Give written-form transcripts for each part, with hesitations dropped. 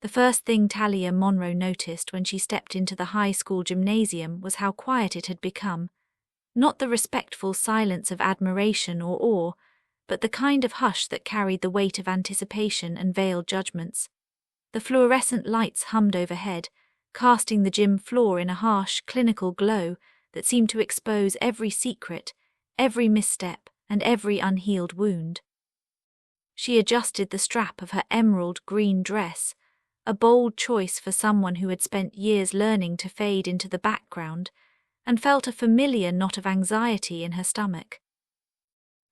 The first thing Talia Monroe noticed when she stepped into the high school gymnasium was how quiet it had become. Not the respectful silence of admiration or awe, but the kind of hush that carried the weight of anticipation and veiled judgments. The fluorescent lights hummed overhead, casting the gym floor in a harsh, clinical glow that seemed to expose every secret, every misstep, and every unhealed wound. She adjusted the strap of her emerald green dress, a bold choice for someone who had spent years learning to fade into the background, and felt a familiar knot of anxiety in her stomach.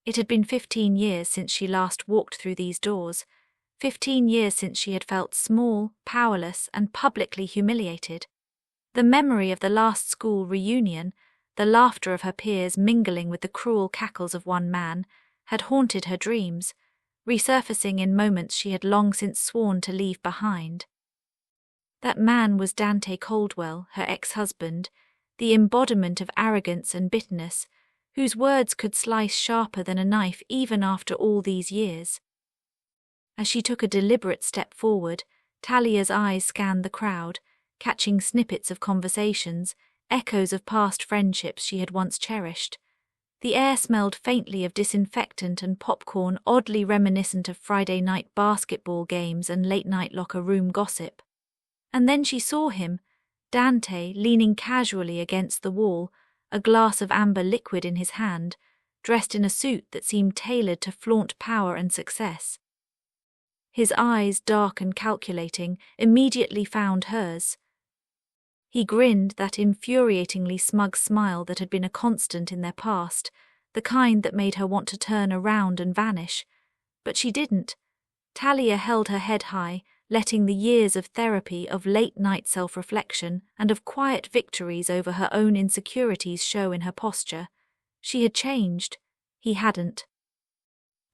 It had been 15 years since she last walked through these doors, 15 years since she had felt small, powerless, and publicly humiliated. The memory of the last school reunion, the laughter of her peers mingling with the cruel cackles of one man, had haunted her dreams, resurfacing in moments she had long since sworn to leave behind. That man was Dante Caldwell, her ex-husband, the embodiment of arrogance and bitterness, whose words could slice sharper than a knife even after all these years. As she took a deliberate step forward, Talia's eyes scanned the crowd, catching snippets of conversations, echoes of past friendships she had once cherished. The air smelled faintly of disinfectant and popcorn, oddly reminiscent of Friday night basketball games and late-night locker room gossip. And then she saw him, Dante, leaning casually against the wall, a glass of amber liquid in his hand, dressed in a suit that seemed tailored to flaunt power and success. His eyes, dark and calculating, immediately found hers. He grinned, that infuriatingly smug smile that had been a constant in their past, the kind that made her want to turn around and vanish. But she didn't. Talia held her head high, letting the years of therapy, of late-night self-reflection, and of quiet victories over her own insecurities show in her posture. She had changed. He hadn't.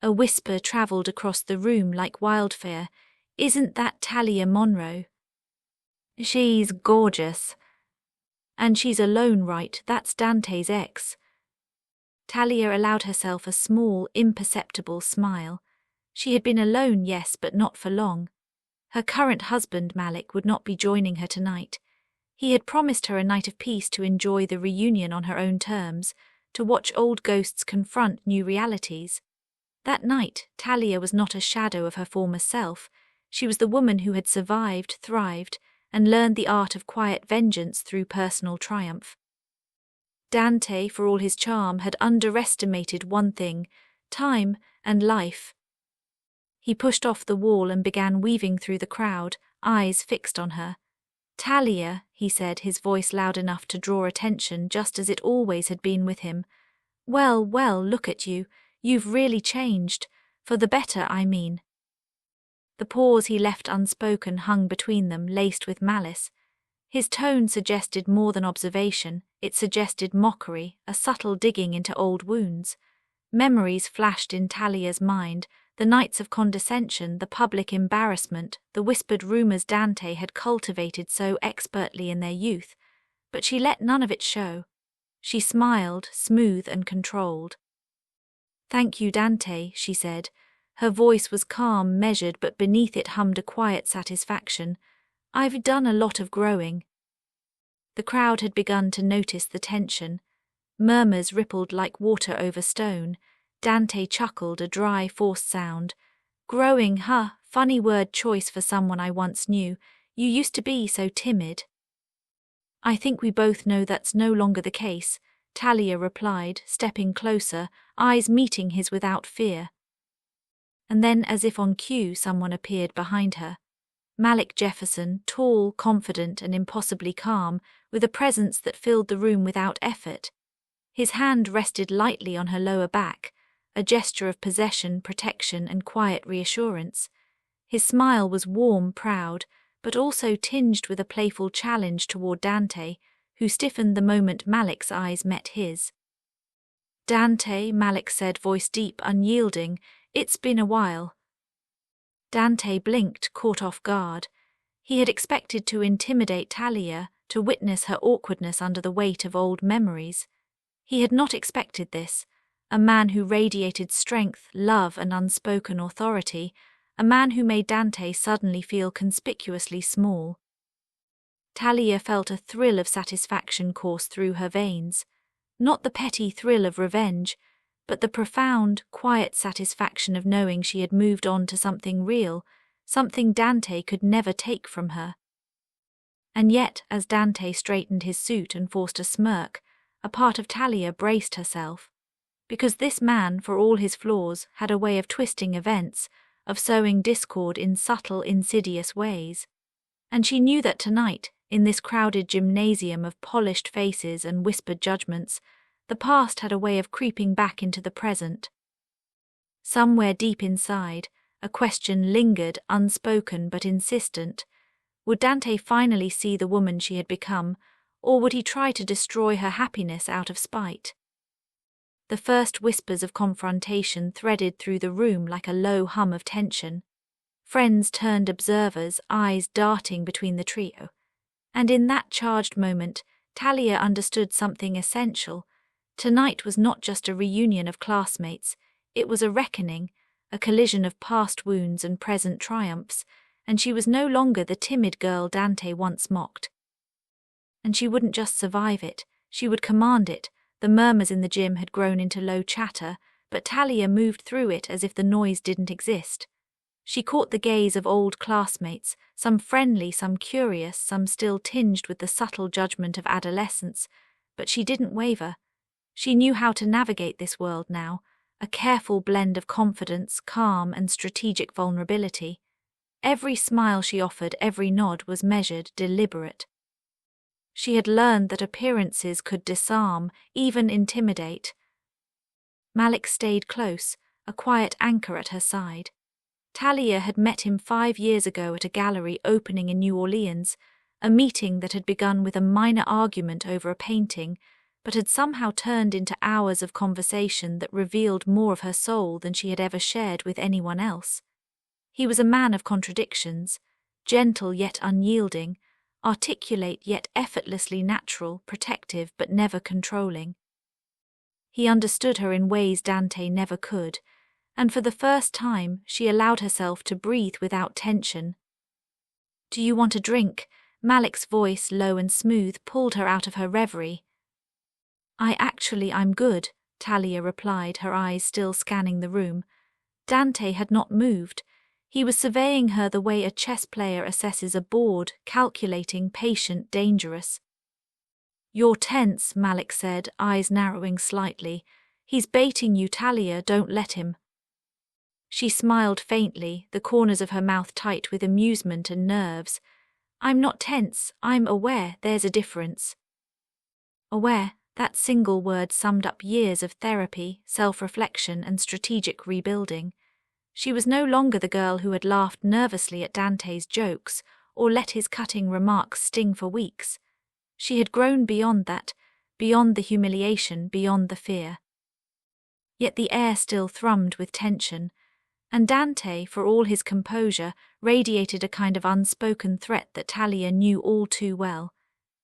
A whisper travelled across the room like wildfire. "Isn't that Talia Monroe?" "She's gorgeous." "And she's alone, right? That's Dante's ex." Talia allowed herself a small, imperceptible smile. She had been alone, yes, but not for long. Her current husband, Malik, would not be joining her tonight. He had promised her a night of peace to enjoy the reunion on her own terms, to watch old ghosts confront new realities. That night, Talia was not a shadow of her former self. She was the woman who had survived, thrived, and learned the art of quiet vengeance through personal triumph. Dante, for all his charm, had underestimated one thing: time and life. He pushed off the wall and began weaving through the crowd, eyes fixed on her. "Talia," he said, his voice loud enough to draw attention just as it always had been with him. Well, look at you. You've really changed. For the better, I mean." The pause he left unspoken hung between them, laced with malice. His tone suggested more than observation. It suggested mockery, a subtle digging into old wounds. Memories flashed in Talia's mind, the nights of condescension, the public embarrassment, the whispered rumours Dante had cultivated so expertly in their youth, but she let none of it show. She smiled, smooth and controlled. "Thank you, Dante," she said. Her voice was calm, measured, but beneath it hummed a quiet satisfaction. "I've done a lot of growing." The crowd had begun to notice the tension. Murmurs rippled like water over stone. Dante chuckled, a dry, forced sound. "Growing, huh? Funny word choice for someone I once knew. You used to be so timid." "I think we both know that's no longer the case," Talia replied, stepping closer, eyes meeting his without fear. And then, as if on cue, someone appeared behind her. Malik Jefferson, tall, confident, and impossibly calm, with a presence that filled the room without effort. His hand rested lightly on her lower back, a gesture of possession, protection, and quiet reassurance. His smile was warm, proud, but also tinged with a playful challenge toward Dante, who stiffened the moment Malik's eyes met his. "Dante," Malik said, voice deep, unyielding, "it's been a while." Dante blinked, caught off guard. He had expected to intimidate Talia, to witness her awkwardness under the weight of old memories. He had not expected this, a man who radiated strength, love, and unspoken authority, a man who made Dante suddenly feel conspicuously small. Talia felt a thrill of satisfaction course through her veins, not the petty thrill of revenge, but the profound, quiet satisfaction of knowing she had moved on to something real, something Dante could never take from her. And yet, as Dante straightened his suit and forced a smirk, a part of Talia braced herself, because this man, for all his flaws, had a way of twisting events, of sowing discord in subtle, insidious ways. And she knew that tonight, in this crowded gymnasium of polished faces and whispered judgments, the past had a way of creeping back into the present. Somewhere deep inside, a question lingered, unspoken but insistent. Would Dante finally see the woman she had become, or would he try to destroy her happiness out of spite? The first whispers of confrontation threaded through the room like a low hum of tension. Friends turned observers, eyes darting between the trio. And in that charged moment, Talia understood something essential. Tonight was not just a reunion of classmates, it was a reckoning, a collision of past wounds and present triumphs, and she was no longer the timid girl Dante once mocked. And she wouldn't just survive it, she would command it. The murmurs in the gym had grown into low chatter, but Talia moved through it as if the noise didn't exist. She caught the gaze of old classmates, some friendly, some curious, some still tinged with the subtle judgment of adolescence, but she didn't waver. She knew how to navigate this world now, a careful blend of confidence, calm, and strategic vulnerability. Every smile she offered, every nod was measured, deliberate. She had learned that appearances could disarm, even intimidate. Malik stayed close, a quiet anchor at her side. Talia had met him 5 years ago at a gallery opening in New Orleans, a meeting that had begun with a minor argument over a painting, but had somehow turned into hours of conversation that revealed more of her soul than she had ever shared with anyone else. He was a man of contradictions, gentle yet unyielding, articulate yet effortlessly natural, protective but never controlling. He understood her in ways Dante never could, and for the first time she allowed herself to breathe without tension. "Do you want a drink?" Malik's voice, low and smooth, pulled her out of her reverie. I'm good," Talia replied, her eyes still scanning the room. Dante had not moved. He was surveying her the way a chess player assesses a board, calculating, patient, dangerous. "You're tense," Malik said, eyes narrowing slightly. "He's baiting you, Talia, don't let him." She smiled faintly, the corners of her mouth tight with amusement and nerves. "I'm not tense, I'm aware there's a difference." Aware, that single word summed up years of therapy, self-reflection, and strategic rebuilding. She was no longer the girl who had laughed nervously at Dante's jokes or let his cutting remarks sting for weeks. She had grown beyond that, beyond the humiliation, beyond the fear. Yet the air still thrummed with tension, and Dante, for all his composure, radiated a kind of unspoken threat that Talia knew all too well.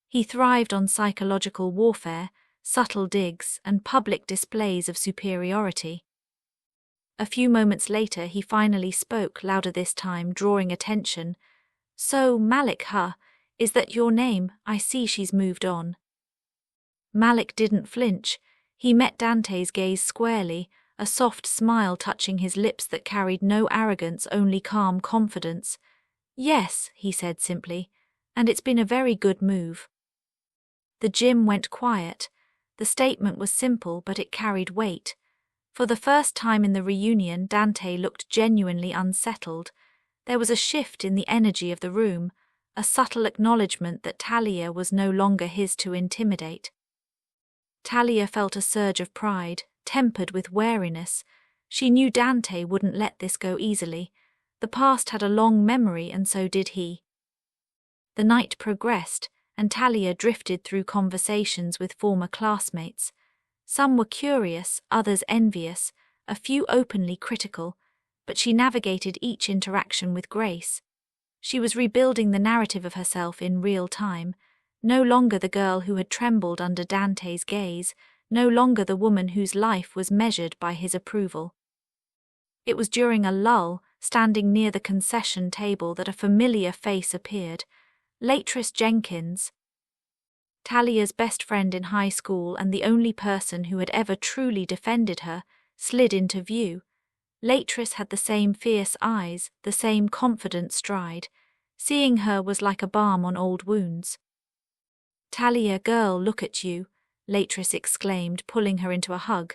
He thrived on psychological warfare, subtle digs, and public displays of superiority. A few moments later he finally spoke, louder this time, drawing attention. "So, Malik, huh? Is that your name? I see she's moved on." Malik didn't flinch. He met Dante's gaze squarely, a soft smile touching his lips that carried no arrogance, only calm confidence. "Yes," he said simply, "and it's been a very good move." The gym went quiet. The statement was simple, but it carried weight. For the first time in the reunion, Dante looked genuinely unsettled. There was a shift in the energy of the room, a subtle acknowledgement that Talia was no longer his to intimidate. Talia felt a surge of pride, tempered with wariness. She knew Dante wouldn't let this go easily. The past had a long memory, and so did he. The night progressed, and Talia drifted through conversations with former classmates. Some were curious, others envious, a few openly critical, but she navigated each interaction with grace. She was rebuilding the narrative of herself in real time, no longer the girl who had trembled under Dante's gaze, no longer the woman whose life was measured by his approval. It was during a lull, standing near the concession table, that a familiar face appeared. Latrice Jenkins. Talia's best friend in high school and the only person who had ever truly defended her, slid into view. Latrice had the same fierce eyes, the same confident stride. Seeing her was like a balm on old wounds. "Talia, girl, look at you," Latrice exclaimed, pulling her into a hug.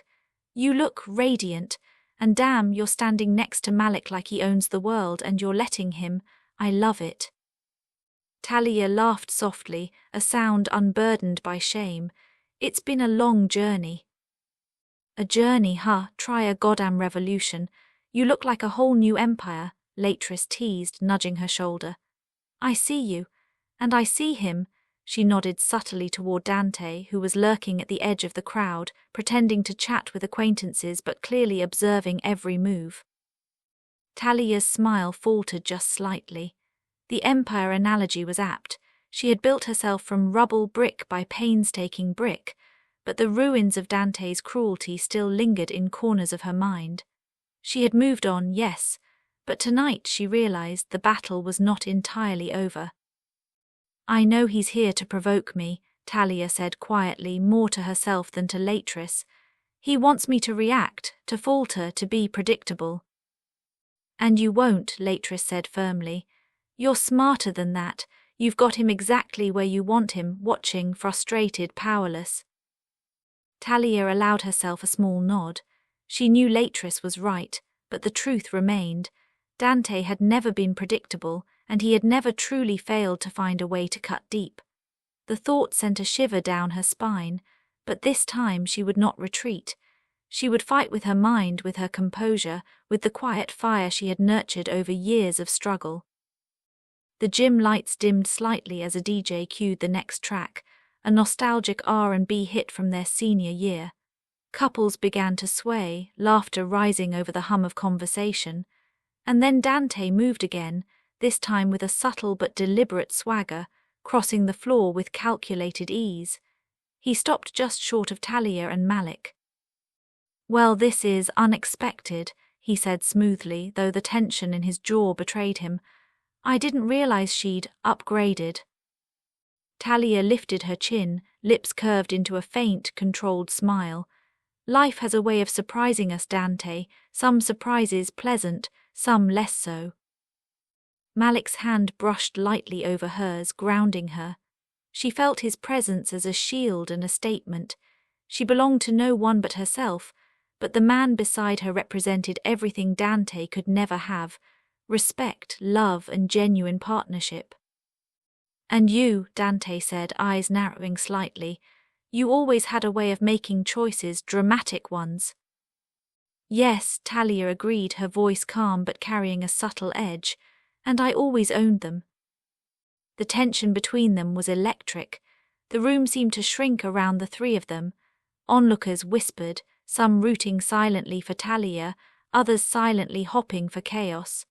"You look radiant, and damn, you're standing next to Malik like he owns the world, and you're letting him. I love it." Talia laughed softly, a sound unburdened by shame. "It's been a long journey." "A journey, huh? Try a goddamn revolution. You look like a whole new empire," Latrice teased, nudging her shoulder. "I see you. And I see him." She nodded subtly toward Dante, who was lurking at the edge of the crowd, pretending to chat with acquaintances but clearly observing every move. Talia's smile faltered just slightly. The empire analogy was apt. She had built herself from rubble, brick by painstaking brick, but the ruins of Dante's cruelty still lingered in corners of her mind. She had moved on, yes, but tonight she realized the battle was not entirely over. "I know he's here to provoke me," Talia said quietly, more to herself than to Latrice. "He wants me to react, to falter, to be predictable." "And you won't," Latrice said firmly. "You're smarter than that. You've got him exactly where you want him, watching, frustrated, powerless." Talia allowed herself a small nod. She knew Latrice was right, but the truth remained. Dante had never been predictable, and he had never truly failed to find a way to cut deep. The thought sent a shiver down her spine, but this time she would not retreat. She would fight with her mind, with her composure, with the quiet fire she had nurtured over years of struggle. The gym lights dimmed slightly as a DJ cued the next track, a nostalgic R&B hit from their senior year. Couples began to sway, laughter rising over the hum of conversation. And then Dante moved again, this time with a subtle but deliberate swagger, crossing the floor with calculated ease. He stopped just short of Talia and Malik. "Well, this is unexpected," he said smoothly, though the tension in his jaw betrayed him. "I didn't realize she'd upgraded." Talia lifted her chin, lips curved into a faint, controlled smile. "Life has a way of surprising us, Dante, some surprises pleasant, some less so." Malik's hand brushed lightly over hers, grounding her. She felt his presence as a shield and a statement. She belonged to no one but herself, but the man beside her represented everything Dante could never have: respect, love, and genuine partnership. "And you," Dante said, eyes narrowing slightly, "you always had a way of making choices, dramatic ones." "Yes," Talia agreed, her voice calm but carrying a subtle edge, "and I always owned them." The tension between them was electric. The room seemed to shrink around the three of them. Onlookers whispered, some rooting silently for Talia, others silently hopping for chaos.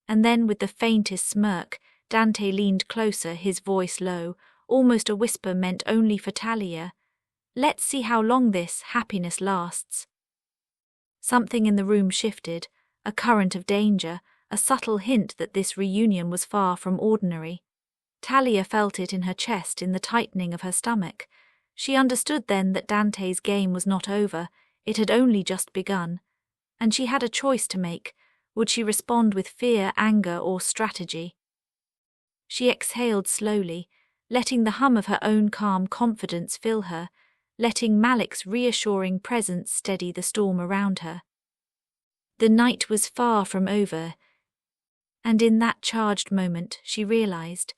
And then, with the faintest smirk, Dante leaned closer, his voice low, almost a whisper meant only for Talia. "Let's see how long this happiness lasts." Something in the room shifted, a current of danger, a subtle hint that this reunion was far from ordinary. Talia felt it in her chest, in the tightening of her stomach. She understood then that Dante's game was not over, it had only just begun. And she had a choice to make. Would she respond with fear, anger, or strategy? She exhaled slowly, letting the hum of her own calm confidence fill her, letting Malik's reassuring presence steady the storm around her. The night was far from over, and in that charged moment she realized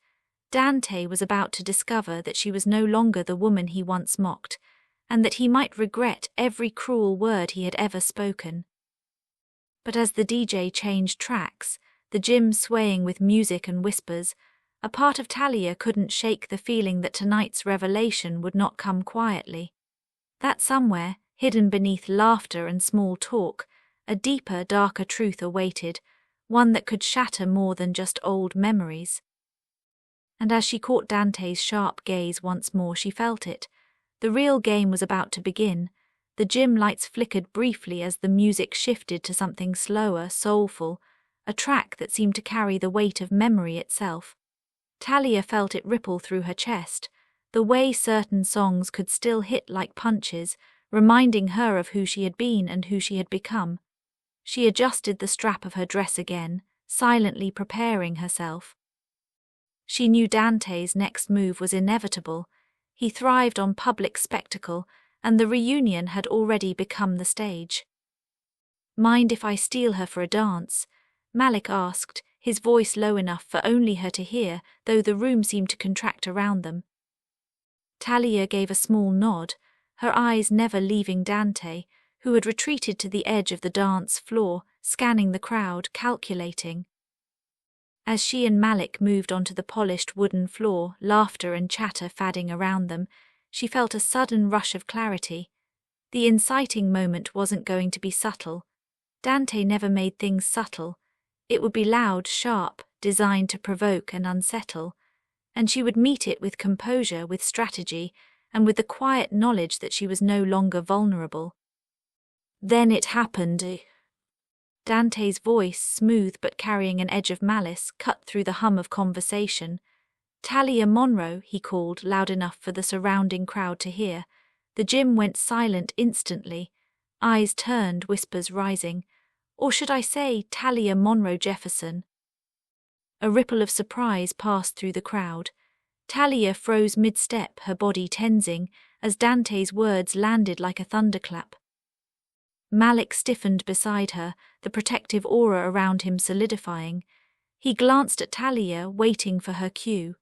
Dante was about to discover that she was no longer the woman he once mocked, and that he might regret every cruel word he had ever spoken. But as the DJ changed tracks, the gym swaying with music and whispers, a part of Talia couldn't shake the feeling that tonight's revelation would not come quietly. That somewhere, hidden beneath laughter and small talk, a deeper, darker truth awaited, one that could shatter more than just old memories. And as she caught Dante's sharp gaze once more, she felt it. The real game was about to begin. The gym lights flickered briefly as the music shifted to something slower, soulful, a track that seemed to carry the weight of memory itself. Talia felt it ripple through her chest, the way certain songs could still hit like punches, reminding her of who she had been and who she had become. She adjusted the strap of her dress again, silently preparing herself. She knew Dante's next move was inevitable. He thrived on public spectacle, and the reunion had already become the stage. "Mind if I steal her for a dance?" Malik asked, his voice low enough for only her to hear, though the room seemed to contract around them. Talia gave a small nod, her eyes never leaving Dante, who had retreated to the edge of the dance floor, scanning the crowd, calculating. As she and Malik moved onto the polished wooden floor, laughter and chatter fadding around them, she felt a sudden rush of clarity. The inciting moment wasn't going to be subtle. Dante never made things subtle. It would be loud, sharp, designed to provoke and unsettle, and she would meet it with composure, with strategy, and with the quiet knowledge that she was no longer vulnerable. Then it happened. Dante's voice, smooth but carrying an edge of malice, cut through the hum of conversation. "Talia Monroe," he called, loud enough for the surrounding crowd to hear. The gym went silent instantly, eyes turned, whispers rising. Or should I say, Talia Monroe Jefferson? A ripple of surprise passed through the crowd. Talia froze mid-step, her body tensing, as Dante's words landed like a thunderclap. Malik stiffened beside her, the protective aura around him solidifying. He glanced at Talia, waiting for her cue.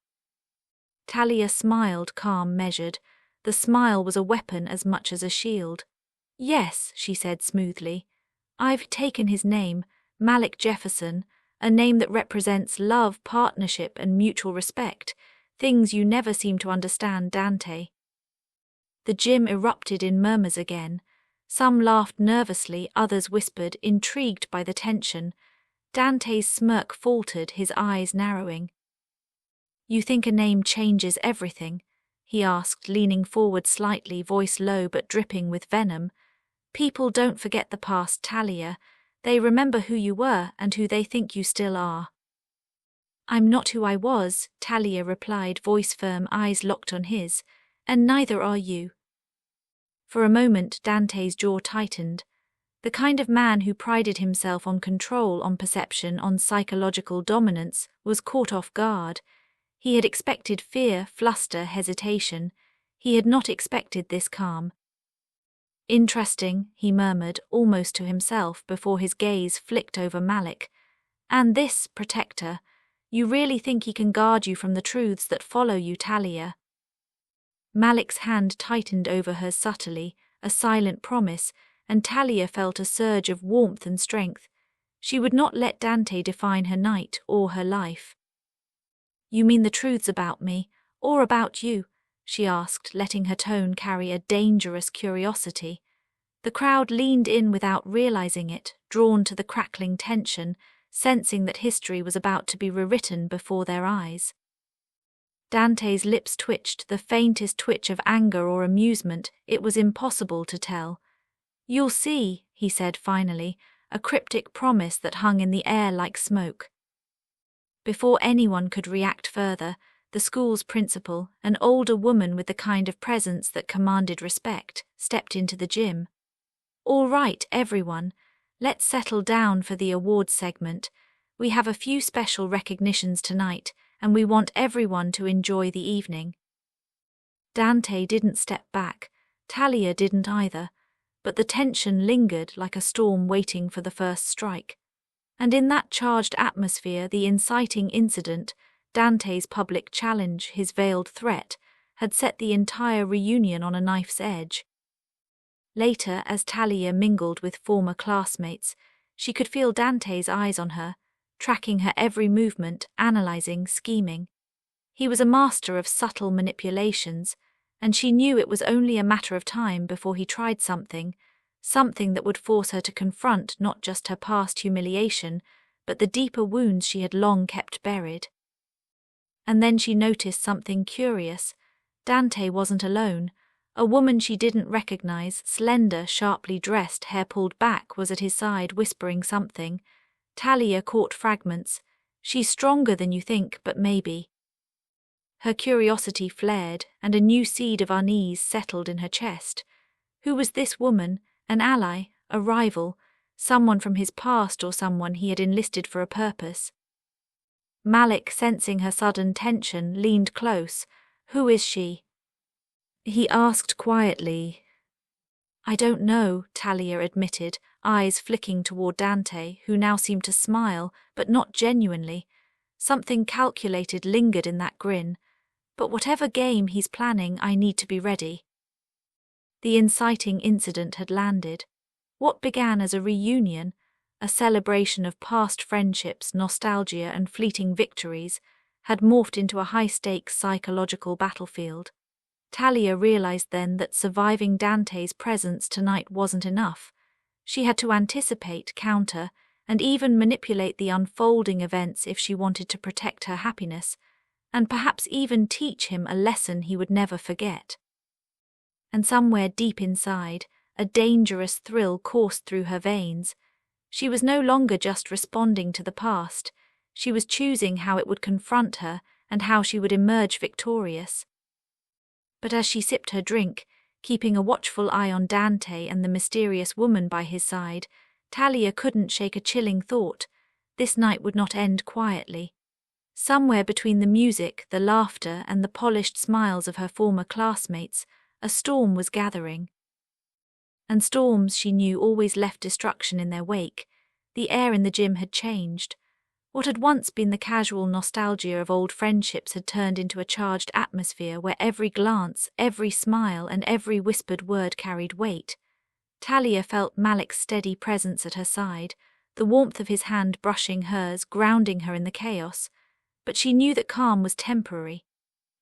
Talia smiled, calm, measured. The smile was a weapon as much as a shield. "Yes," she said smoothly. "I've taken his name, Malik Jefferson, a name that represents love, partnership, and mutual respect, things you never seem to understand, Dante." The gym erupted in murmurs again. Some laughed nervously, others whispered, intrigued by the tension. Dante's smirk faltered, his eyes narrowing. "You think a name changes everything?" he asked, leaning forward slightly, voice low but dripping with venom. "People don't forget the past, Talia. They remember who you were and who they think you still are." "I'm not who I was," Talia replied, voice firm, eyes locked on his. "And neither are you." For a moment, Dante's jaw tightened. The kind of man who prided himself on control, on perception, on psychological dominance, was caught off guard. He had expected fear, fluster, hesitation. He had not expected this calm. "Interesting," he murmured, almost to himself, before his gaze flicked over Malik. "And this, protector, you really think he can guard you from the truths that follow you, Talia?" Malik's hand tightened over hers subtly, a silent promise, and Talia felt a surge of warmth and strength. She would not let Dante define her night or her life. "You mean the truths about me, or about you?" she asked, letting her tone carry a dangerous curiosity. The crowd leaned in without realizing it, drawn to the crackling tension, sensing that history was about to be rewritten before their eyes. Dante's lips twitched, the faintest twitch of anger or amusement. It was impossible to tell. "You'll see," he said finally, a cryptic promise that hung in the air like smoke. Before anyone could react further, the school's principal, an older woman with the kind of presence that commanded respect, stepped into the gym. "All right, everyone, let's settle down for the awards segment. We have a few special recognitions tonight, and we want everyone to enjoy the evening." Dante didn't step back, Talia didn't either, but the tension lingered like a storm waiting for the first strike. And in that charged atmosphere, the inciting incident, Dante's public challenge, his veiled threat, had set the entire reunion on a knife's edge. Later, as Talia mingled with former classmates, she could feel Dante's eyes on her, tracking her every movement, analyzing, scheming. He was a master of subtle manipulations, and she knew it was only a matter of time before he tried something that would force her to confront not just her past humiliation, but the deeper wounds she had long kept buried. And then she noticed something curious. Dante wasn't alone. A woman she didn't recognize, slender, sharply dressed, hair pulled back, was at his side, whispering something. Talia caught fragments. "She's stronger than you think, but maybe." Her curiosity flared, and a new seed of unease settled in her chest. Who was this woman? An ally? A rival? Someone from his past, or someone he had enlisted for a purpose? Malik, sensing her sudden tension, leaned close. "Who is she?" he asked quietly. "I don't know," Talia admitted, eyes flicking toward Dante, who now seemed to smile, but not genuinely. Something calculated lingered in that grin. "But whatever game he's planning, I need to be ready." The inciting incident had landed. What began as a reunion, a celebration of past friendships, nostalgia, and fleeting victories, had morphed into a high-stakes psychological battlefield. Talia realized then that surviving Dante's presence tonight wasn't enough. She had to anticipate, counter, and even manipulate the unfolding events if she wanted to protect her happiness, and perhaps even teach him a lesson he would never forget. And somewhere deep inside, a dangerous thrill coursed through her veins. She was no longer just responding to the past. She was choosing how it would confront her and how she would emerge victorious. But as she sipped her drink, keeping a watchful eye on Dante and the mysterious woman by his side, Talia couldn't shake a chilling thought. This night would not end quietly. Somewhere between the music, the laughter, and the polished smiles of her former classmates, a storm was gathering. And storms, she knew, always left destruction in their wake. The air in the gym had changed. What had once been the casual nostalgia of old friendships had turned into a charged atmosphere where every glance, every smile, and every whispered word carried weight. Talia felt Malik's steady presence at her side, the warmth of his hand brushing hers, grounding her in the chaos. But she knew that calm was temporary.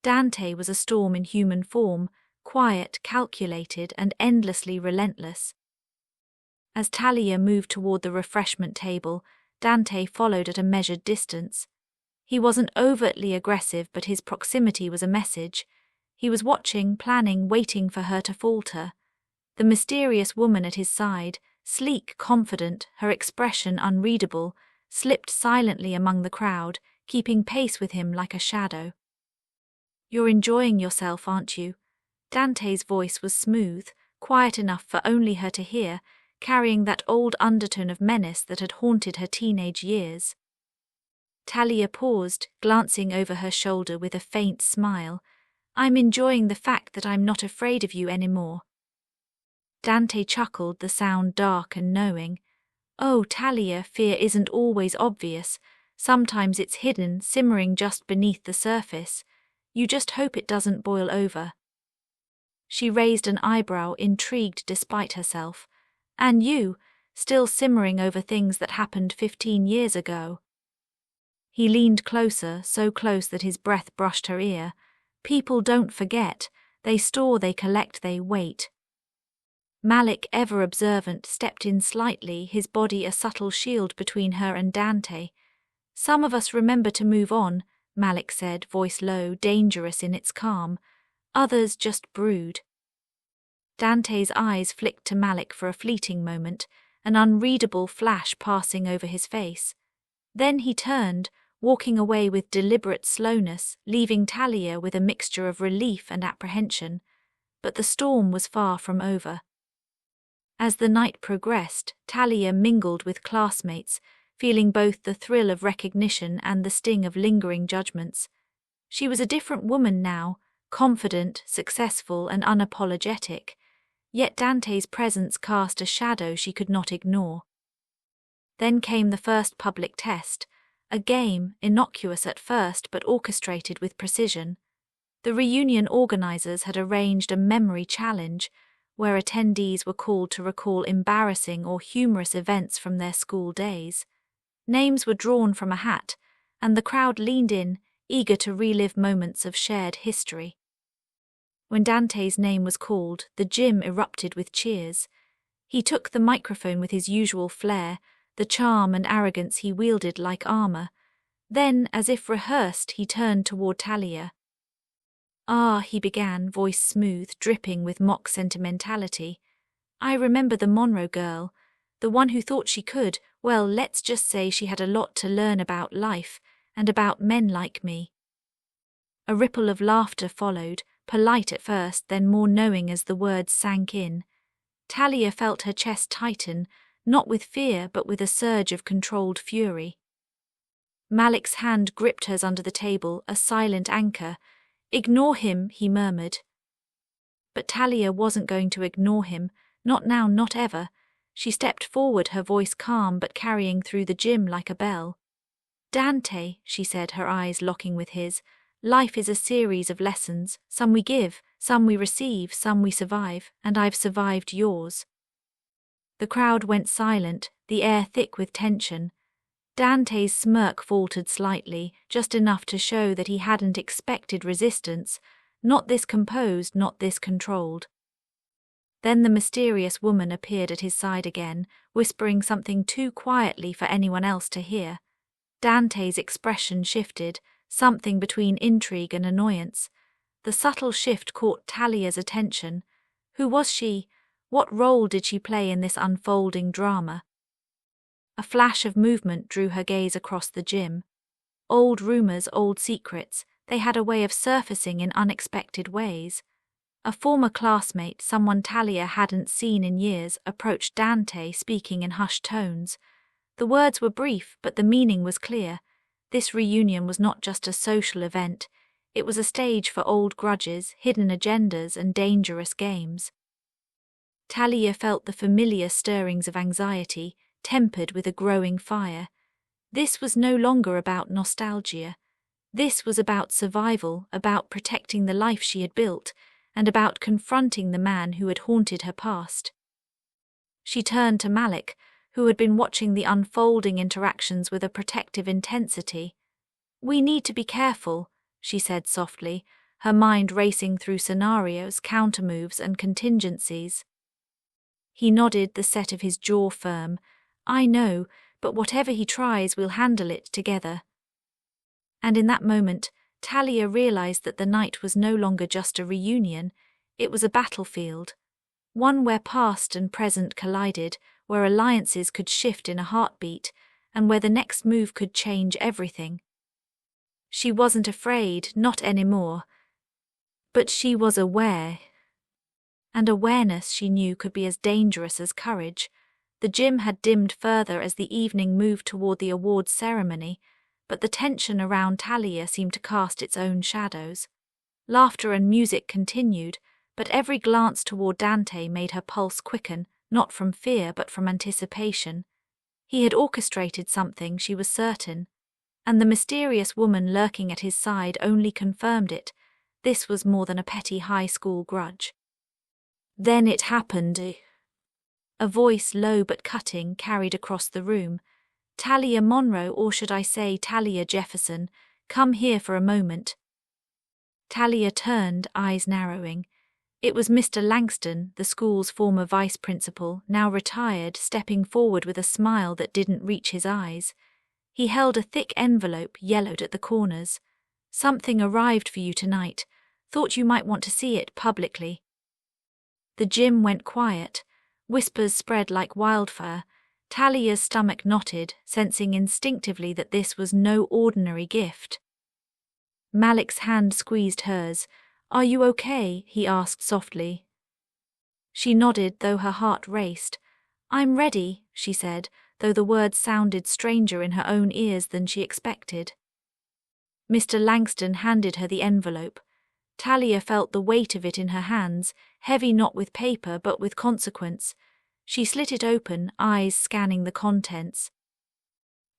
Dante was a storm in human form, quiet, calculated, and endlessly relentless. As Talia moved toward the refreshment table, Dante followed at a measured distance. He wasn't overtly aggressive, but his proximity was a message. He was watching, planning, waiting for her to falter. The mysterious woman at his side, sleek, confident, her expression unreadable, slipped silently among the crowd, keeping pace with him like a shadow. "You're enjoying yourself, aren't you?" Dante's voice was smooth, quiet enough for only her to hear, carrying that old undertone of menace that had haunted her teenage years. Talia paused, glancing over her shoulder with a faint smile. "I'm enjoying the fact that I'm not afraid of you anymore." Dante chuckled, the sound dark and knowing. "Oh, Talia, fear isn't always obvious. Sometimes it's hidden, simmering just beneath the surface. You just hope it doesn't boil over." She raised an eyebrow, intrigued despite herself. "And you, still simmering over things that happened 15 years ago." He leaned closer, so close that his breath brushed her ear. "People don't forget. They store, they collect, they wait." Malik, ever observant, stepped in slightly, his body a subtle shield between her and Dante. "Some of us remember to move on," Malik said, voice low, dangerous in its calm. "Others just brood." Dante's eyes flicked to Malik for a fleeting moment, an unreadable flash passing over his face. Then he turned, walking away with deliberate slowness, leaving Talia with a mixture of relief and apprehension. But the storm was far from over. As the night progressed, Talia mingled with classmates, feeling both the thrill of recognition and the sting of lingering judgments. She was a different woman now, confident, successful, and unapologetic. Yet Dante's presence cast a shadow she could not ignore. Then came the first public test, a game, innocuous at first but orchestrated with precision. The reunion organizers had arranged a memory challenge, where attendees were called to recall embarrassing or humorous events from their school days. Names were drawn from a hat, and the crowd leaned in, eager to relive moments of shared history. When Dante's name was called, the gym erupted with cheers. He took the microphone with his usual flair, the charm and arrogance he wielded like armor. Then, as if rehearsed, he turned toward Talia. Ah, he began, voice smooth, dripping with mock sentimentality. I remember the Monroe girl, the one who thought she could, well, let's just say she had a lot to learn about life, and about men like me. A ripple of laughter followed, polite at first, then more knowing as the words sank in. Talia felt her chest tighten, not with fear but with a surge of controlled fury. Malik's hand gripped hers under the table, a silent anchor. Ignore him, he murmured. But Talia wasn't going to ignore him, not now, not ever. She stepped forward, her voice calm but carrying through the gym like a bell. Dante, she said, her eyes locking with his, life is a series of lessons, some we give, some we receive, some we survive, and I've survived yours. The crowd went silent, the air thick with tension. Dante's smirk faltered slightly, just enough to show that he hadn't expected resistance, not this composed, not this controlled. Then the mysterious woman appeared at his side again, whispering something too quietly for anyone else to hear. Dante's expression shifted, something between intrigue and annoyance. The subtle shift caught Talia's attention. Who was she? What role did she play in this unfolding drama? A flash of movement drew her gaze across the gym. Old rumors, old secrets, they had a way of surfacing in unexpected ways. A former classmate, someone Talia hadn't seen in years, approached Dante, speaking in hushed tones. The words were brief, but the meaning was clear. This reunion was not just a social event. It was a stage for old grudges, hidden agendas, and dangerous games. Talia felt the familiar stirrings of anxiety, tempered with a growing fire. This was no longer about nostalgia. This was about survival, about protecting the life she had built, and about confronting the man who had haunted her past. She turned to Malik, who had been watching the unfolding interactions with a protective intensity. "We need to be careful," she said softly, her mind racing through scenarios, countermoves, and contingencies. He nodded, the set of his jaw firm. "I know, but whatever he tries, we'll handle it together." And in that moment, Talia realized that the night was no longer just a reunion, it was a battlefield. One where past and present collided, where alliances could shift in a heartbeat, and where the next move could change everything. She wasn't afraid, not anymore. But she was aware. And awareness, she knew, could be as dangerous as courage. The gym had dimmed further as the evening moved toward the awards ceremony, but the tension around Talia seemed to cast its own shadows. Laughter and music continued, but every glance toward Dante made her pulse quicken, not from fear but from anticipation. He had orchestrated something, she was certain, and the mysterious woman lurking at his side only confirmed it. This was more than a petty high school grudge. Then it happened. A voice, low but cutting, carried across the room. "Talia Monroe, or should I say Talia Jefferson, come here for a moment." Talia turned, eyes narrowing. It was Mr. Langston, the school's former vice principal, now retired, stepping forward with a smile that didn't reach his eyes. He held a thick envelope, yellowed at the corners. "Something arrived for you tonight. Thought you might want to see it publicly." The gym went quiet. Whispers spread like wildfire. Talia's stomach knotted, sensing instinctively that this was no ordinary gift. Malik's hand squeezed hers. "Are you okay?" he asked softly. She nodded, though her heart raced. "I'm ready," she said, though the words sounded stranger in her own ears than she expected. Mr. Langston handed her the envelope. Talia felt the weight of it in her hands, heavy not with paper but with consequence. She slit it open, eyes scanning the contents.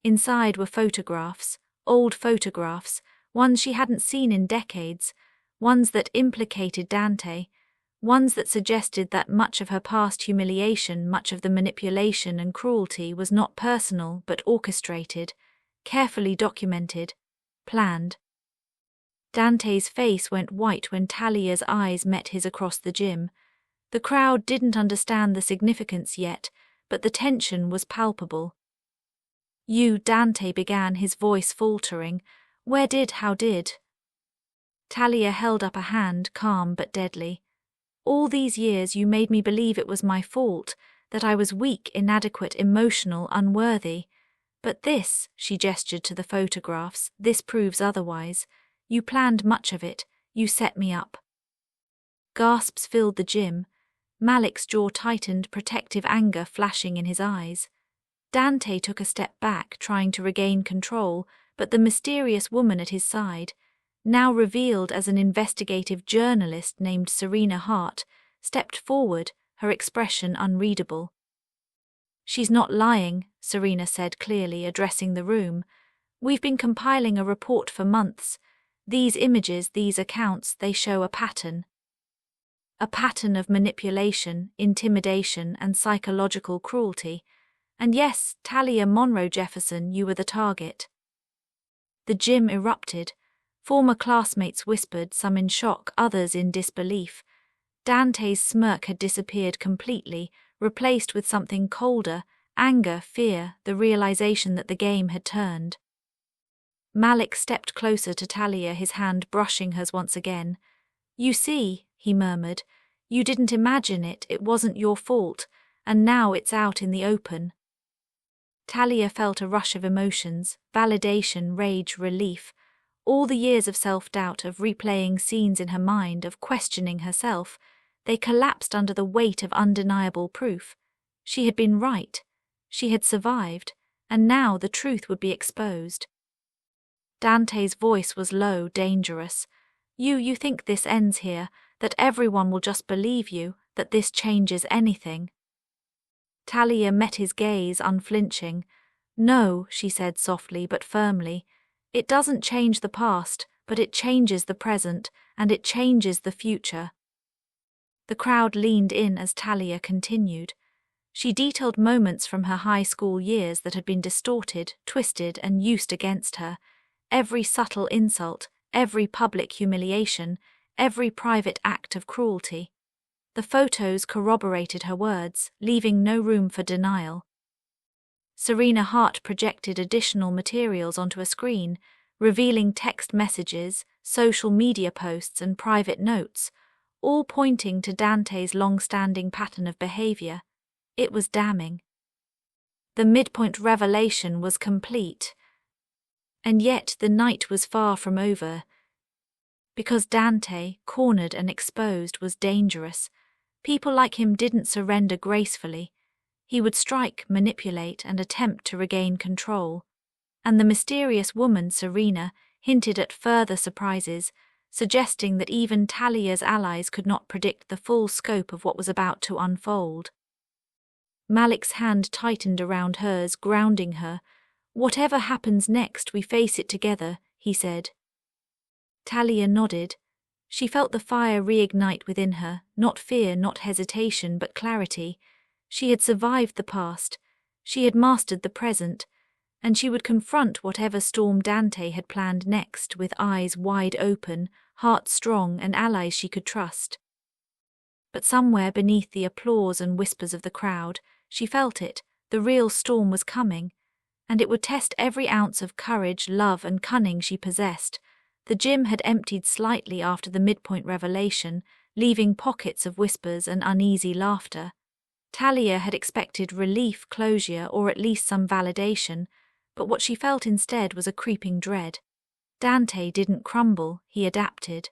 Inside were photographs, old photographs, ones she hadn't seen in decades, ones that implicated Dante, ones that suggested that much of her past humiliation, much of the manipulation and cruelty was not personal but orchestrated, carefully documented, planned. Dante's face went white when Talia's eyes met his across the gym. The crowd didn't understand the significance yet, but the tension was palpable. "You," Dante began, his voice faltering. How did?" Talia held up a hand, calm but deadly. All these years you made me believe it was my fault, that I was weak, inadequate, emotional, unworthy. But this, she gestured to the photographs, this proves otherwise. You planned much of it, you set me up. Gasps filled the gym. Malik's jaw tightened, protective anger flashing in his eyes. Dante took a step back, trying to regain control, but the mysterious woman at his side, now revealed as an investigative journalist named Serena Hart, stepped forward, her expression unreadable. "She's not lying," Serena said clearly, addressing the room. "We've been compiling a report for months. These images, these accounts, they show a pattern. A pattern of manipulation, intimidation, and psychological cruelty. And yes, Talia Monroe Jefferson, you were the target." The gym erupted. Former classmates whispered, some in shock, others in disbelief. Dante's smirk had disappeared completely, replaced with something colder, anger, fear, the realization that the game had turned. Malik stepped closer to Talia, his hand brushing hers once again. "You see," he murmured, "you didn't imagine it, it wasn't your fault, and now it's out in the open." Talia felt a rush of emotions, validation, rage, relief. All the years of self-doubt, of replaying scenes in her mind, of questioning herself, they collapsed under the weight of undeniable proof. She had been right. She had survived, and now the truth would be exposed. Dante's voice was low, dangerous. You think this ends here, that everyone will just believe you, that this changes anything?" Talia met his gaze, unflinching. "No," she said softly but firmly. "It doesn't change the past, but it changes the present, and it changes the future." The crowd leaned in as Talia continued. She detailed moments from her high school years that had been distorted, twisted, and used against her. Every subtle insult, every public humiliation, every private act of cruelty. The photos corroborated her words, leaving no room for denial. Serena Hart projected additional materials onto a screen, revealing text messages, social media posts, and private notes, all pointing to Dante's long-standing pattern of behavior. It was damning. The midpoint revelation was complete. And yet the night was far from over. Because Dante, cornered and exposed, was dangerous. People like him didn't surrender gracefully. He would strike, manipulate, and attempt to regain control. And the mysterious woman, Serena, hinted at further surprises, suggesting that even Talia's allies could not predict the full scope of what was about to unfold. Malik's hand tightened around hers, grounding her. "Whatever happens next, we face it together," he said. Talia nodded. She felt the fire reignite within her, not fear, not hesitation, but clarity. She had survived the past, she had mastered the present, and she would confront whatever storm Dante had planned next with eyes wide open, heart strong, and allies she could trust. But somewhere beneath the applause and whispers of the crowd, she felt it, the real storm was coming, and it would test every ounce of courage, love, and cunning she possessed. The gym had emptied slightly after the midpoint revelation, leaving pockets of whispers and uneasy laughter. Talia had expected relief, closure, or at least some validation, but what she felt instead was a creeping dread. Dante didn't crumble, he adapted.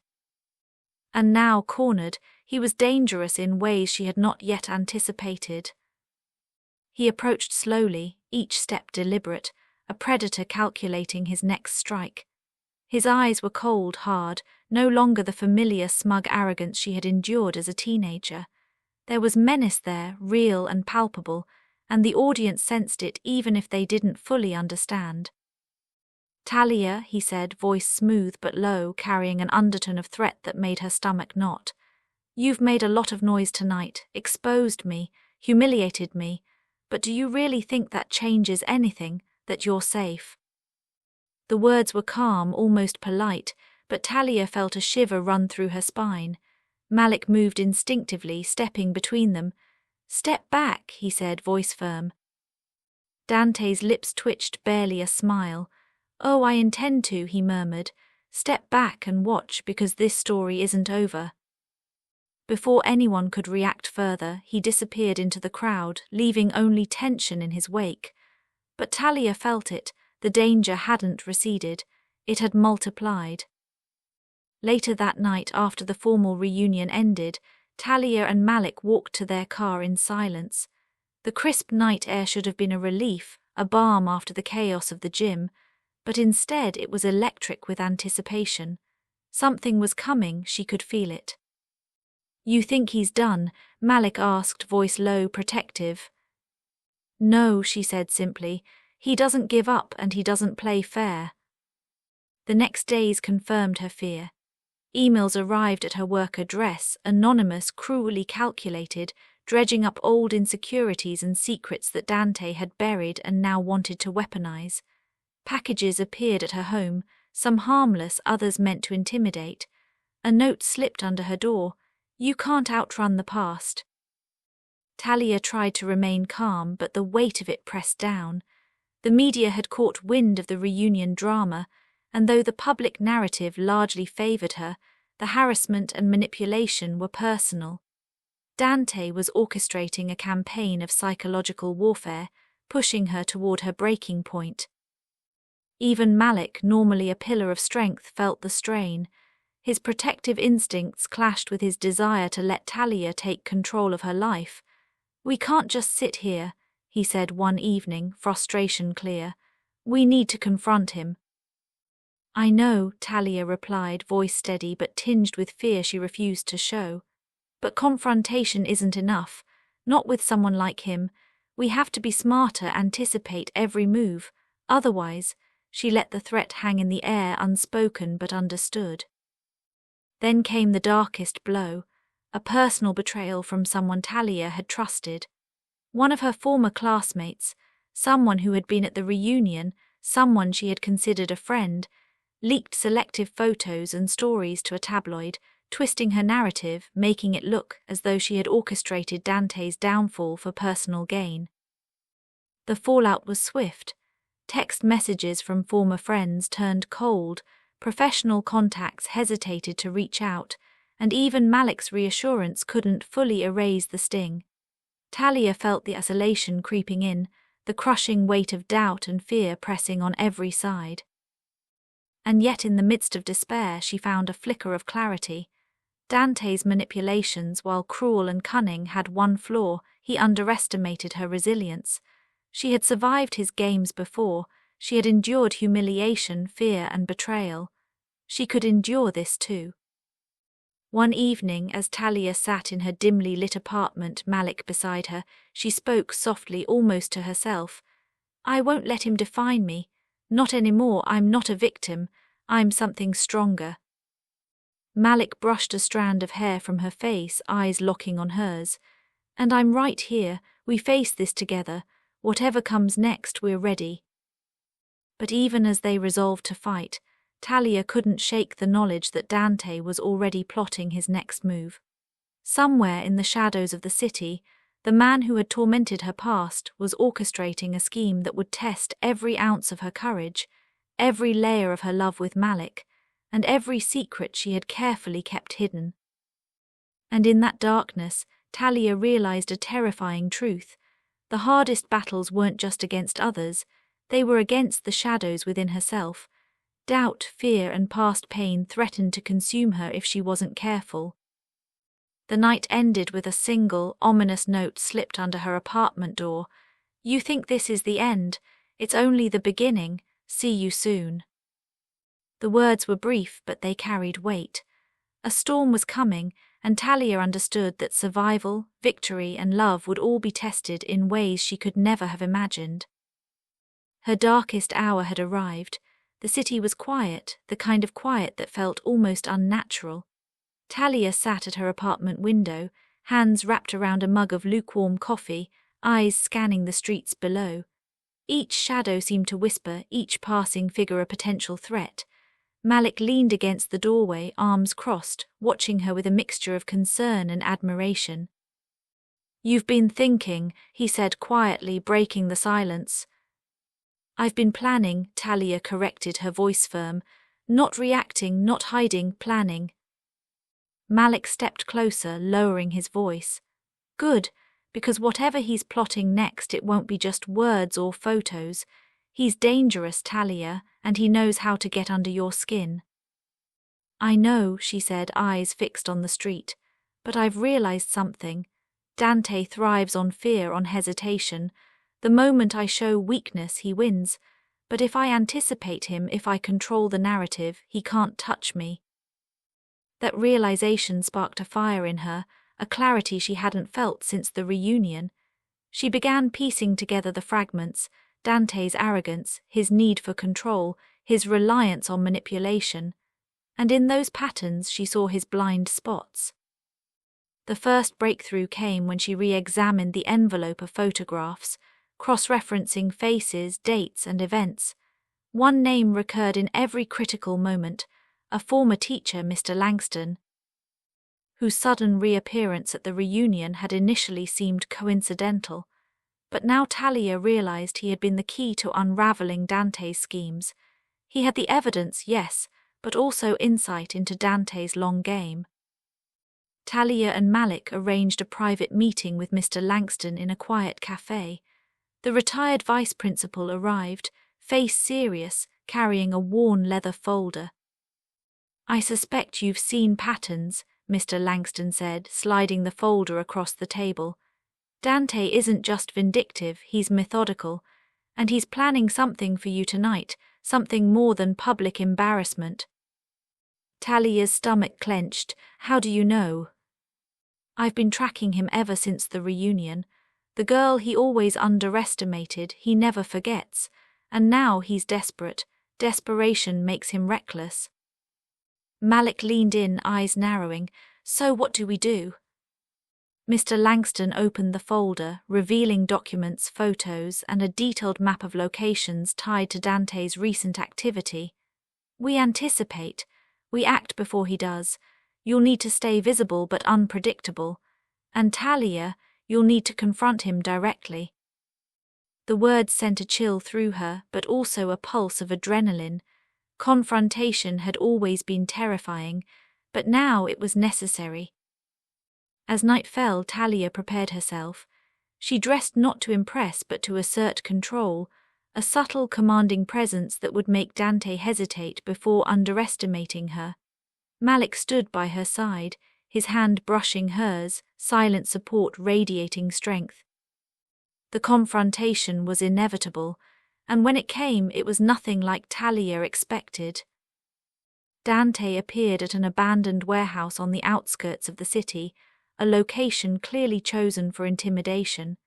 And now, cornered, he was dangerous in ways she had not yet anticipated. He approached slowly, each step deliberate, a predator calculating his next strike. His eyes were cold, hard, no longer the familiar smug arrogance she had endured as a teenager. There was menace there, real and palpable, and the audience sensed it even if they didn't fully understand. "Talia," he said, voice smooth but low, carrying an undertone of threat that made her stomach knot. "You've made a lot of noise tonight, exposed me, humiliated me, but do you really think that changes anything, that you're safe?" The words were calm, almost polite, but Talia felt a shiver run through her spine. Malik moved instinctively, stepping between them. "Step back," he said, voice firm. Dante's lips twitched, barely a smile. "Oh, I intend to," he murmured. "Step back and watch because this story isn't over." Before anyone could react further, he disappeared into the crowd, leaving only tension in his wake. But Talia felt it. The danger hadn't receded. It had multiplied. Later that night, after the formal reunion ended, Talia and Malik walked to their car in silence. The crisp night air should have been a relief, a balm after the chaos of the gym, but instead it was electric with anticipation. Something was coming, she could feel it. "You think he's done?" Malik asked, voice low, protective. "No," she said simply. "He doesn't give up and he doesn't play fair." The next days confirmed her fear. Emails arrived at her work address, anonymous, cruelly calculated, dredging up old insecurities and secrets that Dante had buried and now wanted to weaponize. Packages appeared at her home, some harmless, others meant to intimidate. A note slipped under her door: "You can't outrun the past." Talia tried to remain calm, but the weight of it pressed down. The media had caught wind of the reunion drama, and though the public narrative largely favored her, the harassment and manipulation were personal. Dante was orchestrating a campaign of psychological warfare, pushing her toward her breaking point. Even Malik, normally a pillar of strength, felt the strain. His protective instincts clashed with his desire to let Talia take control of her life. "We can't just sit here," he said one evening, frustration clear. "We need to confront him." "I know," Talia replied, voice steady but tinged with fear she refused to show. "But confrontation isn't enough. Not with someone like him. We have to be smarter, anticipate every move. Otherwise," she let the threat hang in the air, unspoken but understood. Then came the darkest blow, a personal betrayal from someone Talia had trusted. One of her former classmates, someone who had been at the reunion, someone she had considered a friend, leaked selective photos and stories to a tabloid, twisting her narrative, making it look as though she had orchestrated Dante's downfall for personal gain. The fallout was swift. Text messages from former friends turned cold, professional contacts hesitated to reach out, and even Malik's reassurance couldn't fully erase the sting. Talia felt the isolation creeping in, the crushing weight of doubt and fear pressing on every side. And yet in the midst of despair she found a flicker of clarity. Dante's manipulations, while cruel and cunning, had one flaw: he underestimated her resilience. She had survived his games before, she had endured humiliation, fear and betrayal. She could endure this too. One evening, as Talia sat in her dimly lit apartment, Malik beside her, she spoke softly, almost to herself. "I won't let him define me. Not anymore. I'm not a victim. I'm something stronger." Malik brushed a strand of hair from her face, eyes locking on hers. "And I'm right here. We face this together. Whatever comes next, we're ready." But even as they resolved to fight, Talia couldn't shake the knowledge that Dante was already plotting his next move. Somewhere in the shadows of the city, the man who had tormented her past was orchestrating a scheme that would test every ounce of her courage, every layer of her love with Malik, and every secret she had carefully kept hidden. And in that darkness, Talia realized a terrifying truth. The hardest battles weren't just against others, they were against the shadows within herself. Doubt, fear, and past pain threatened to consume her if she wasn't careful. The night ended with a single, ominous note slipped under her apartment door. "You think this is the end? It's only the beginning. See you soon." The words were brief, but they carried weight. A storm was coming, and Talia understood that survival, victory, and love would all be tested in ways she could never have imagined. Her darkest hour had arrived. The city was quiet, the kind of quiet that felt almost unnatural. Talia sat at her apartment window, hands wrapped around a mug of lukewarm coffee, eyes scanning the streets below. Each shadow seemed to whisper, each passing figure a potential threat. Malik leaned against the doorway, arms crossed, watching her with a mixture of concern and admiration. "You've been thinking," he said quietly, breaking the silence. "I've been planning," Talia corrected, her voice firm. Not reacting, not hiding, planning. Malik stepped closer, lowering his voice. Good, because whatever he's plotting next, it won't be just words or photos. He's dangerous, Talia, and he knows how to get under your skin. I know, she said, eyes fixed on the street. But I've realized something. Dante thrives on fear, on hesitation. The moment I show weakness, he wins. But if I anticipate him, if I control the narrative, he can't touch me. That realization sparked a fire in her, a clarity she hadn't felt since the reunion. She began piecing together the fragments: Dante's arrogance, his need for control, his reliance on manipulation. And in those patterns she saw his blind spots. The first breakthrough came when she re-examined the envelope of photographs, cross-referencing faces, dates, and events. One name recurred in every critical moment: a former teacher, Mr. Langston, whose sudden reappearance at the reunion had initially seemed coincidental. But now Talia realized he had been the key to unraveling Dante's schemes. He had the evidence, yes, but also insight into Dante's long game. Talia and Malik arranged a private meeting with Mr. Langston in a quiet cafe. The retired vice principal arrived, face serious, carrying a worn leather folder. I suspect you've seen patterns, Mr. Langston said, sliding the folder across the table. Dante isn't just vindictive, he's methodical, and he's planning something for you tonight, something more than public embarrassment. Talia's stomach clenched. How do you know? I've been tracking him ever since the reunion. The girl he always underestimated, he never forgets. And now he's desperate. Desperation makes him reckless. Malik leaned in, eyes narrowing. So what do we do? Mr. Langston opened the folder, revealing documents, photos, and a detailed map of locations tied to Dante's recent activity. We anticipate. We act before he does. You'll need to stay visible but unpredictable. And Talia, you'll need to confront him directly. The words sent a chill through her, but also a pulse of adrenaline. Confrontation had always been terrifying, but now it was necessary. As night fell, Talia prepared herself. She dressed not to impress but to assert control, a subtle, commanding presence that would make Dante hesitate before underestimating her. Malik stood by her side, his hand brushing hers, silent support radiating strength. The confrontation was inevitable, and when it came, it was nothing like Talia expected. Dante appeared at an abandoned warehouse on the outskirts of the city, a location clearly chosen for intimidation.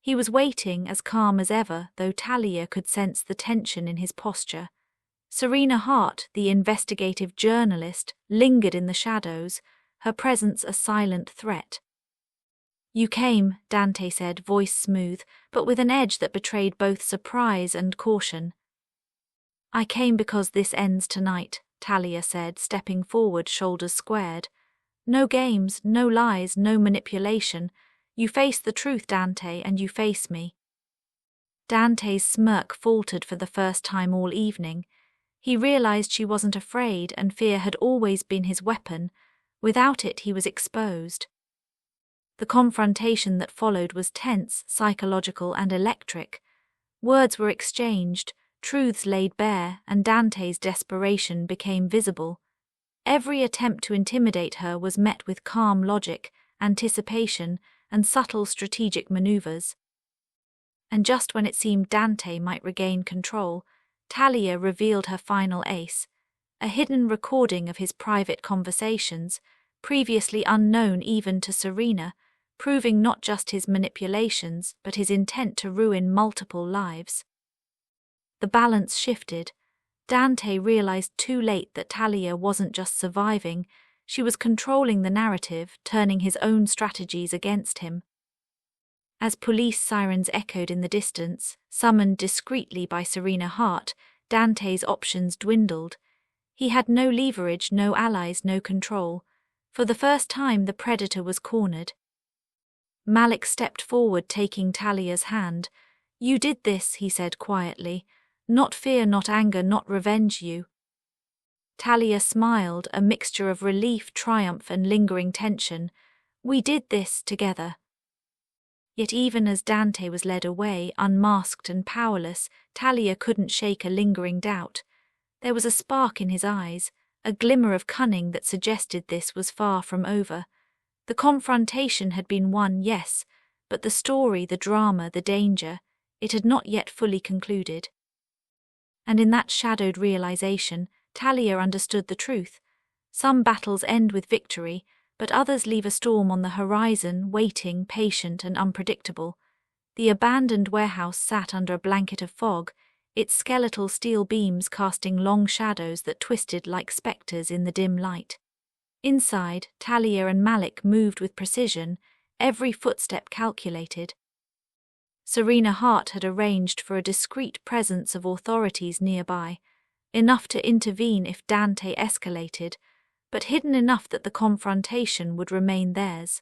He was waiting, as calm as ever, though Talia could sense the tension in his posture. Serena Hart, the investigative journalist, lingered in the shadows, her presence a silent threat. You came, Dante said, voice smooth, but with an edge that betrayed both surprise and caution. I came because this ends tonight, Talia said, stepping forward, shoulders squared. No games, no lies, no manipulation. You face the truth, Dante, and you face me. Dante's smirk faltered for the first time all evening. He realized she wasn't afraid, and fear had always been his weapon. Without it, he was exposed. The confrontation that followed was tense, psychological, and electric. Words were exchanged, truths laid bare, and Dante's desperation became visible. Every attempt to intimidate her was met with calm logic, anticipation, and subtle strategic maneuvers. And just when it seemed Dante might regain control, Talia revealed her final ace, a hidden recording of his private conversations, previously unknown even to Serena, proving not just his manipulations but his intent to ruin multiple lives. The balance shifted. Dante realized too late that Talia wasn't just surviving, she was controlling the narrative, turning his own strategies against him. As police sirens echoed in the distance, summoned discreetly by Serena Hart, Dante's options dwindled. He had no leverage, no allies, no control. For the first time, the predator was cornered. Malik stepped forward, taking Talia's hand. You did this, he said quietly. Not fear, not anger, not revenge, you. Talia smiled, a mixture of relief, triumph, and lingering tension. We did this together. Yet even as Dante was led away, unmasked and powerless, Talia couldn't shake a lingering doubt. There was a spark in his eyes, a glimmer of cunning that suggested this was far from over. The confrontation had been won, yes, but the story, the drama, the danger, it had not yet fully concluded. And in that shadowed realization, Talia understood the truth. Some battles end with victory, but others leave a storm on the horizon, waiting, patient and unpredictable. The abandoned warehouse sat under a blanket of fog, its skeletal steel beams casting long shadows that twisted like spectres in the dim light. Inside, Talia and Malik moved with precision, every footstep calculated. Serena Hart had arranged for a discreet presence of authorities nearby, enough to intervene if Dante escalated, but hidden enough that the confrontation would remain theirs.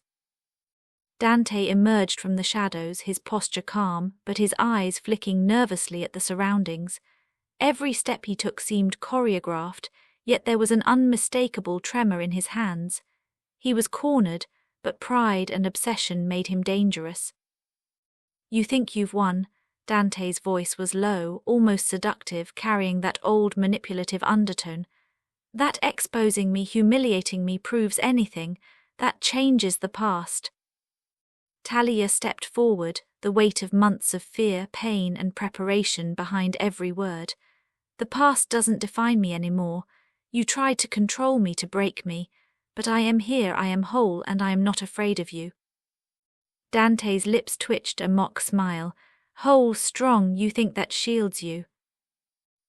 Dante emerged from the shadows, his posture calm, but his eyes flicking nervously at the surroundings. Every step he took seemed choreographed, yet there was an unmistakable tremor in his hands. He was cornered, but pride and obsession made him dangerous. You think you've won. Dante's voice was low, almost seductive, carrying that old manipulative undertone. That exposing me, humiliating me proves anything, that changes the past. Talia stepped forward, the weight of months of fear, pain and preparation behind every word. The past doesn't define me anymore. You tried to control me, to break me, but I am here, I am whole, and I am not afraid of you. Dante's lips twitched a mock smile. Whole, strong, you think that shields you?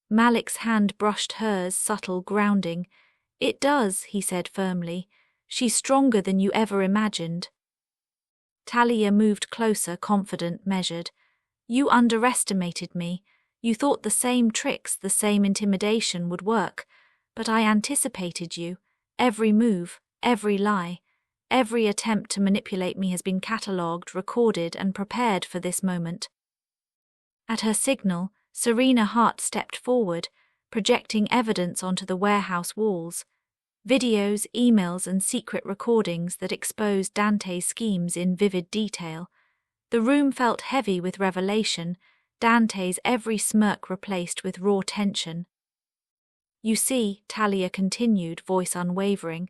Malik's hand brushed hers, subtle, grounding. It does, he said firmly. She's stronger than you ever imagined. Talia moved closer, confident, measured. You underestimated me. You thought the same tricks, the same intimidation would work, but I anticipated you. Every move, every lie, every attempt to manipulate me has been catalogued, recorded, and prepared for this moment. At her signal, Serena Hart stepped forward, projecting evidence onto the warehouse walls. Videos, emails, and secret recordings that exposed Dante's schemes in vivid detail. The room felt heavy with revelation, Dante's every smirk replaced with raw tension. You see, Talia continued, voice unwavering,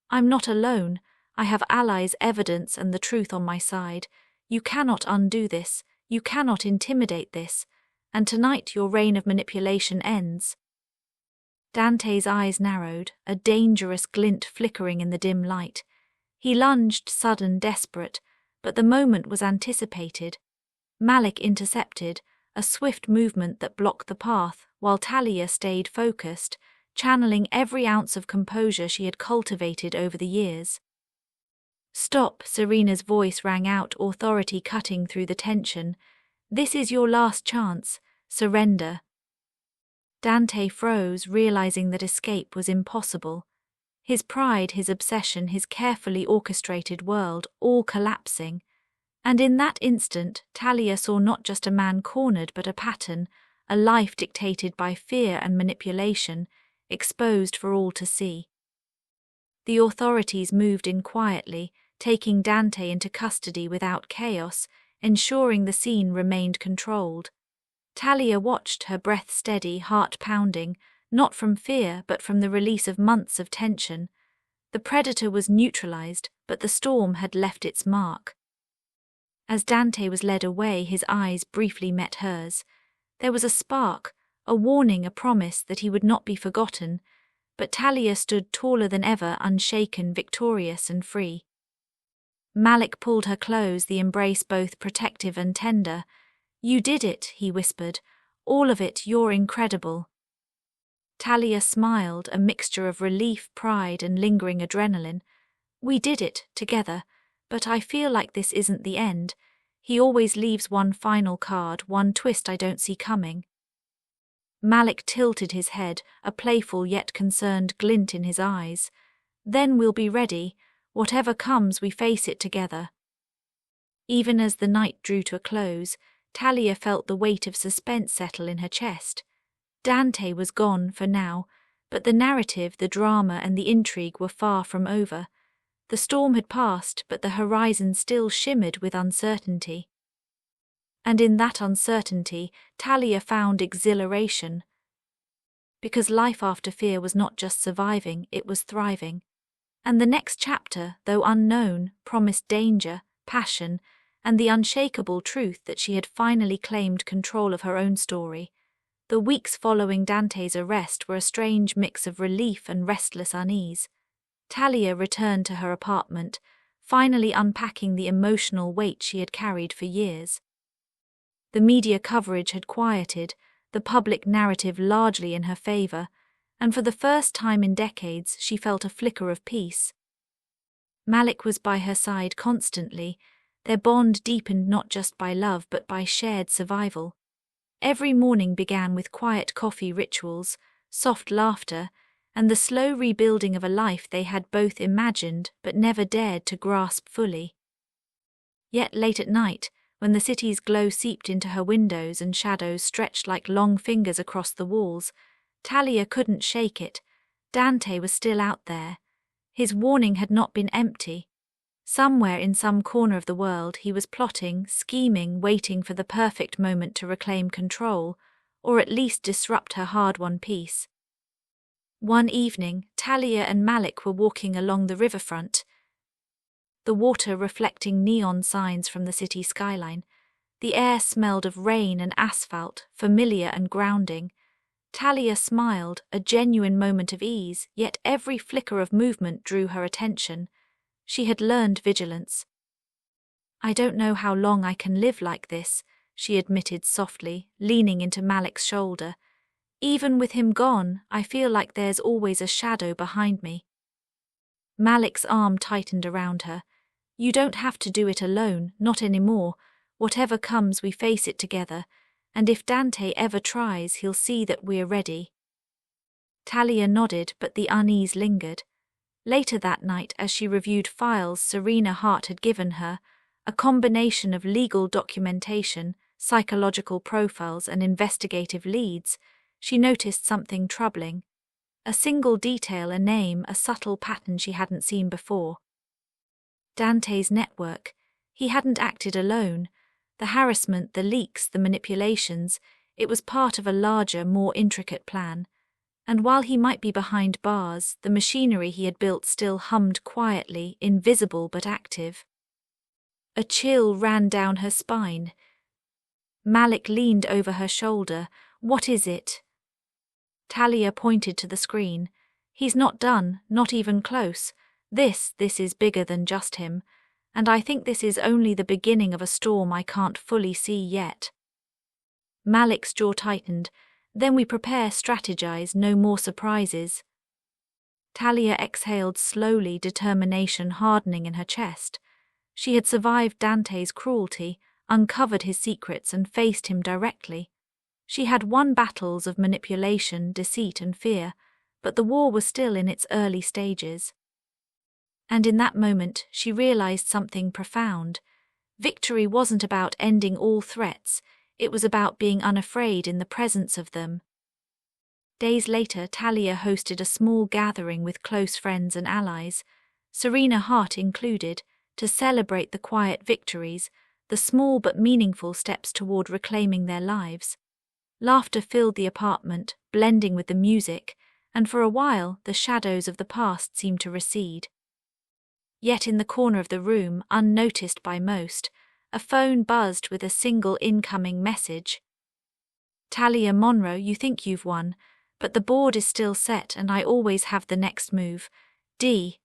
I'm not alone. I have allies, evidence, and the truth on my side. You cannot undo this. You cannot intimidate this. And tonight your reign of manipulation ends. Dante's eyes narrowed, a dangerous glint flickering in the dim light. He lunged, sudden, desperate, but the moment was anticipated. Malik intercepted, a swift movement that blocked the path, while Talia stayed focused, channeling every ounce of composure she had cultivated over the years. Stop, Serena's voice rang out, authority cutting through the tension. This is your last chance. Surrender. Dante froze, realizing that escape was impossible. His pride, his obsession, his carefully orchestrated world, all collapsing. And in that instant, Talia saw not just a man cornered, but a pattern, a life dictated by fear and manipulation, exposed for all to see. The authorities moved in quietly, taking Dante into custody without chaos, ensuring the scene remained controlled. Talia watched, her breath steady, heart pounding, not from fear but from the release of months of tension. The predator was neutralized, but the storm had left its mark. As Dante was led away, his eyes briefly met hers. There was a spark, a warning, a promise that he would not be forgotten, but Talia stood taller than ever, unshaken, victorious and free. Malik pulled her close, the embrace both protective and tender. You did it, he whispered. All of it, you're incredible. Talia smiled, a mixture of relief, pride, and lingering adrenaline. We did it, together, but I feel like this isn't the end. He always leaves one final card, one twist I don't see coming. Malik tilted his head, a playful yet concerned glint in his eyes. Then we'll be ready. Whatever comes, we face it together. Even as the night drew to a close, Talia felt the weight of suspense settle in her chest. Dante was gone for now, But the narrative, the drama, and the intrigue were far from over. The storm had passed, but the horizon still shimmered with uncertainty. And in that uncertainty, Talia found exhilaration. Because life after fear was not just surviving, it was thriving. And the next chapter, though unknown, promised danger, passion, and the unshakable truth that she had finally claimed control of her own story. The weeks following Dante's arrest were a strange mix of relief and restless unease. Talia returned to her apartment, finally unpacking the emotional weight she had carried for years. The media coverage had quieted, the public narrative largely in her favor, and for the first time in decades she felt a flicker of peace. Malik was by her side constantly, their bond deepened not just by love but by shared survival. Every morning began with quiet coffee rituals, soft laughter, and the slow rebuilding of a life they had both imagined but never dared to grasp fully. Yet late at night, when the city's glow seeped into her windows and shadows stretched like long fingers across the walls, Talia couldn't shake it. Dante was still out there. His warning had not been empty. Somewhere in some corner of the world he was plotting, scheming, waiting for the perfect moment to reclaim control, or at least disrupt her hard-won peace. One evening, Talia and Malik were walking along the riverfront, the water reflecting neon signs from the city skyline. The air smelled of rain and asphalt, familiar and grounding. Talia smiled, a genuine moment of ease, yet every flicker of movement drew her attention. She had learned vigilance. "I don't know how long I can live like this," she admitted softly, leaning into Malik's shoulder. "Even with him gone, I feel like there's always a shadow behind me." Malik's arm tightened around her. "You don't have to do it alone, not anymore. Whatever comes, we face it together, and if Dante ever tries, he'll see that we're ready." Talia nodded, but the unease lingered. Later that night, as she reviewed files Serena Hart had given her, a combination of legal documentation, psychological profiles, and investigative leads, she noticed something troubling. A single detail, a name, a subtle pattern she hadn't seen before. Dante's network. He hadn't acted alone. The harassment, the leaks, the manipulations, it was part of a larger, more intricate plan. And while he might be behind bars, the machinery he had built still hummed quietly, invisible but active. A chill ran down her spine. Malik leaned over her shoulder. "What is it?" Talia pointed to the screen. "He's not done, not even close. This is bigger than just him. And I think this is only the beginning of a storm I can't fully see yet." Malik's jaw tightened. "Then we prepare, strategize, no more surprises." Talia exhaled slowly, determination hardening in her chest. She had survived Dante's cruelty, uncovered his secrets, and faced him directly. She had won battles of manipulation, deceit, and fear, but the war was still in its early stages. And in that moment, she realized something profound. Victory wasn't about ending all threats, it was about being unafraid in the presence of them. Days later, Talia hosted a small gathering with close friends and allies, Serena Hart included, to celebrate the quiet victories, the small but meaningful steps toward reclaiming their lives. Laughter filled the apartment, blending with the music, and for a while the shadows of the past seemed to recede. Yet in the corner of the room, unnoticed by most, a phone buzzed with a single incoming message. "Talia Monroe, you think you've won, but the board is still set and I always have the next move. D."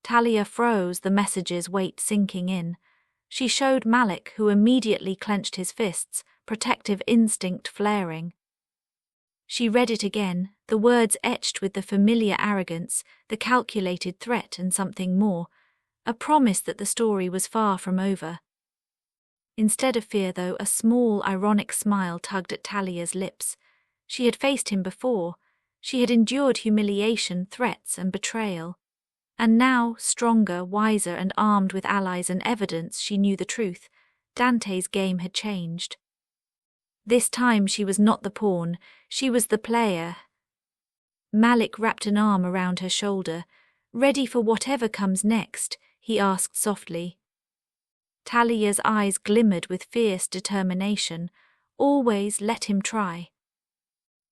Talia froze, the message's weight sinking in. She showed Malik, who immediately clenched his fists, protective instinct flaring. She read it again, the words etched with the familiar arrogance, the calculated threat and something more, a promise that the story was far from over. Instead of fear, though, a small, ironic smile tugged at Talia's lips. She had faced him before. She had endured humiliation, threats, and betrayal. And now, stronger, wiser, and armed with allies and evidence, she knew the truth. Dante's game had changed. This time she was not the pawn, she was the player. Malik wrapped an arm around her shoulder. Ready for whatever comes next? He asked softly. Talia's eyes glimmered with fierce determination. Always let him try.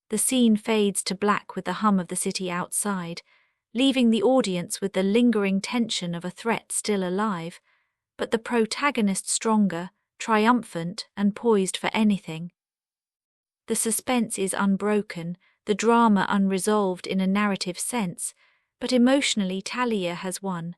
The scene fades to black with the hum of the city outside, leaving the audience with the lingering tension of a threat still alive, but the protagonist stronger, triumphant, and poised for anything. The suspense is unbroken, the drama unresolved in a narrative sense, but emotionally Talia has won.